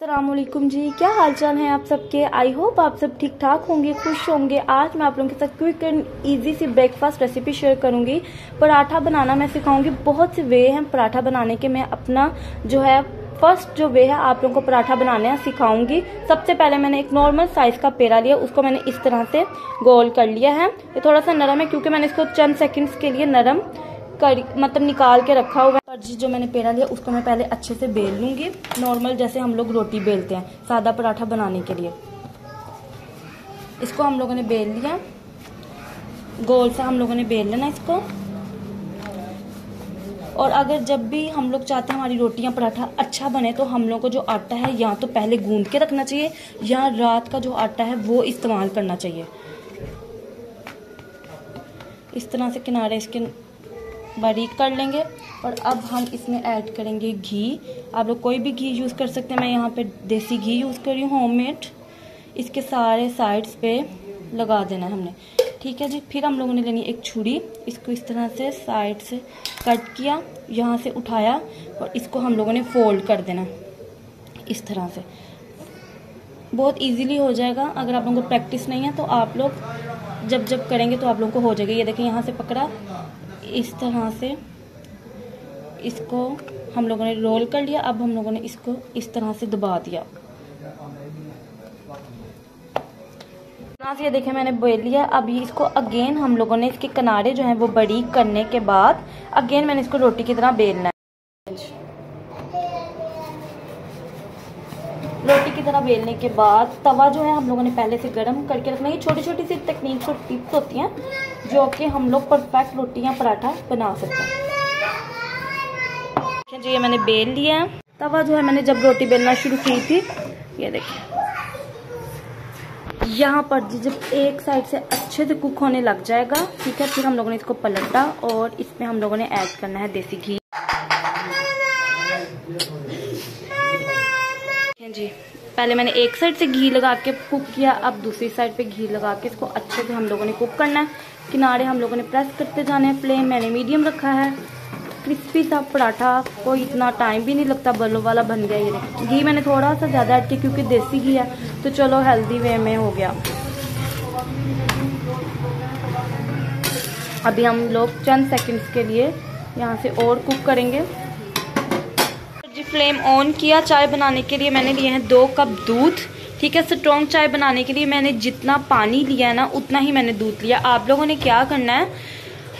अस्सलामुअलैकुम जी, क्या हाल चाल है आप सबके। आई होप आप सब ठीक ठाक होंगे, खुश होंगे। आज मैं आप लोगों के साथ क्विक एंड इजी सी ब्रेकफास्ट रेसिपी शेयर करूंगी। पराठा बनाना मैं सिखाऊंगी। बहुत से वे हैं पराठा बनाने के। मैं अपना जो है फर्स्ट जो वे है आप लोगों को पराठा बनाना सिखाऊंगी। सबसे पहले मैंने एक नॉर्मल साइज का पेड़ा लिया, उसको मैंने इस तरह से गोल कर लिया है। ये थोड़ा सा नरम है क्योंकि मैंने इसको चंद सेकेंड्स के लिए नरम मतलब निकाल के रखा हुआ है। जो मैंने पेड़ा लिया उसको मैं पहले अच्छे से बेल लूंगी, नॉर्मल जैसे हम लोग रोटी बेलते हैं सादा पराठा बनाने के लिए। इसको हम लोगों ने बेल लिया, गोल सा हम लोगों ने बेल लेना इसको। और अगर जब भी हम लोग चाहते हैं हमारी रोटियां पराठा अच्छा बने तो हम लोग को जो आटा है या तो पहले गूंद के रखना चाहिए या रात का जो आटा है वो इस्तेमाल करना चाहिए। इस तरह से किनारे इसके बारीक कर लेंगे। और अब हम इसमें ऐड करेंगे घी। आप लोग कोई भी घी यूज़ कर सकते हैं, मैं यहाँ पे देसी घी यूज़ कर रही हूँ, होममेड। इसके सारे साइड्स पे लगा देना है हमने, ठीक है जी। फिर हम लोगों ने लेनी एक छुरी, इसको इस तरह से साइड से कट किया, यहाँ से उठाया और इसको हम लोगों ने फोल्ड कर देना इस तरह से। बहुत इजीली हो जाएगा। अगर आप लोगों को प्रैक्टिस नहीं है तो आप लोग जब करेंगे तो आप लोगों को हो जाएगा। ये देखिए यहाँ से पकड़ा, इस तरह से इसको हम लोगों ने रोल कर लिया। अब हम लोगों ने इसको इस तरह से दबा दिया। ये देखें मैंने बेल लिया। अब इसको अगेन हम लोगों ने इसके किनारे जो हैं वो बारीक करने के बाद अगेन मैंने इसको रोटी की तरह बेलना है। रोटी की तरह बेलने के बाद तवा जो है हम लोगों ने पहले से गर्म करके रखना। ये छोटी छोटी सी टेक्निक्स और टिप्स होती हैं जो कि हम लोग परफेक्ट रोटी या पराठा बना सकते हैं। जी ये मैंने बेल लिया है। तवा जो है मैंने जब रोटी बेलना शुरू की थी, ये देखिए यहाँ पर जब एक साइड से अच्छे से कुक होने लग जाएगा, ठीक है, फिर हम लोगों ने इसको पलटा और इसमें हम लोगों ने ऐड करना है देसी घी। जी पहले मैंने एक साइड से घी लगा के कुक किया, अब दूसरी साइड पे घी लगा के इसको अच्छे से हम लोगों ने कुक करना है। किनारे हम लोगों ने प्रेस करते जाने हैं। फ्लेम मैंने मीडियम रखा है। क्रिस्पी सा पराठा कोई इतना टाइम भी नहीं लगता, बल्लो वाला बन गया। ये घी मैंने थोड़ा सा ज़्यादा ऐड किया क्योंकि देसी घी है तो चलो हेल्दी वे में हो गया। अभी हम लोग चंद सेकंड्स के लिए यहाँ से और कुक करेंगे। जी फ्लेम ऑन किया। चाय बनाने के लिए मैंने लिए हैं 2 कप दूध, ठीक है। स्ट्रॉन्ग चाय बनाने के लिए मैंने जितना पानी लिया है ना उतना ही मैंने दूध लिया। आप लोगों ने क्या करना है,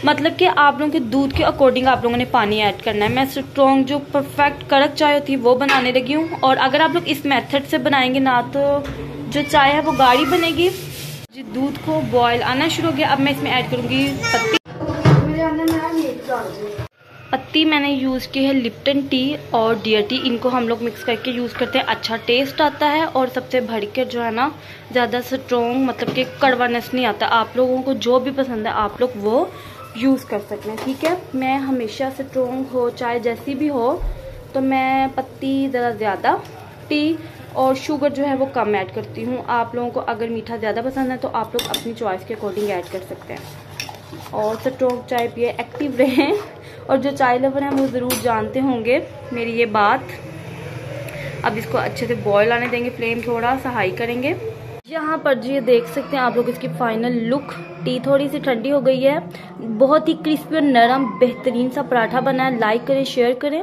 मतलब कि आप लोगों के दूध के अकॉर्डिंग आप लोगों ने पानी ऐड करना है। मैं स्ट्रॉन्ग जो परफेक्ट कड़क चाय होती है वो बनाने लगी हूँ। और अगर आप लोग इस मेथड से बनाएंगे ना तो जो चाय है वो गाढ़ी बनेगी। जी दूध को बॉयल आना शुरू हो गया। अब मैं इसमें ऐड करूँगी पत्ती। पत्ती मैंने यूज़ की है लिप्टन टी और डियर टी। इनको हम लोग मिक्स करके यूज़ करते हैं, अच्छा टेस्ट आता है। और सबसे भड़कर जो है ना ज़्यादा स्ट्रॉन्ग मतलब कि कड़वानेस नहीं आता। आप लोगों को जो भी पसंद है आप लोग वो यूज़ कर सकते हैं, ठीक है। मैं हमेशा स्ट्रॉन्ग हो चाहे जैसी भी हो तो मैं पत्ती ज़रा ज़्यादा, टी और शुगर जो है वो कम ऐड करती हूँ। आप लोगों को अगर मीठा ज़्यादा पसंद है तो आप लोग अपनी चॉइस के अकॉर्डिंग ऐड कर सकते हैं। और स्ट्रॉन्ग चाय पिए, एक्टिव रहें। और जो चाय लवर हैं वो ज़रूर जानते होंगे मेरी ये बात। अब इसको अच्छे से बॉयल आने देंगे, फ्लेम थोड़ा सा हाई करेंगे। यहाँ पर जी ये देख सकते हैं आप लोग इसकी फाइनल लुक। टी थोड़ी सी ठंडी हो गई है। बहुत ही क्रिस्पी और नरम बेहतरीन सा पराठा बना है। लाइक करें, शेयर करें।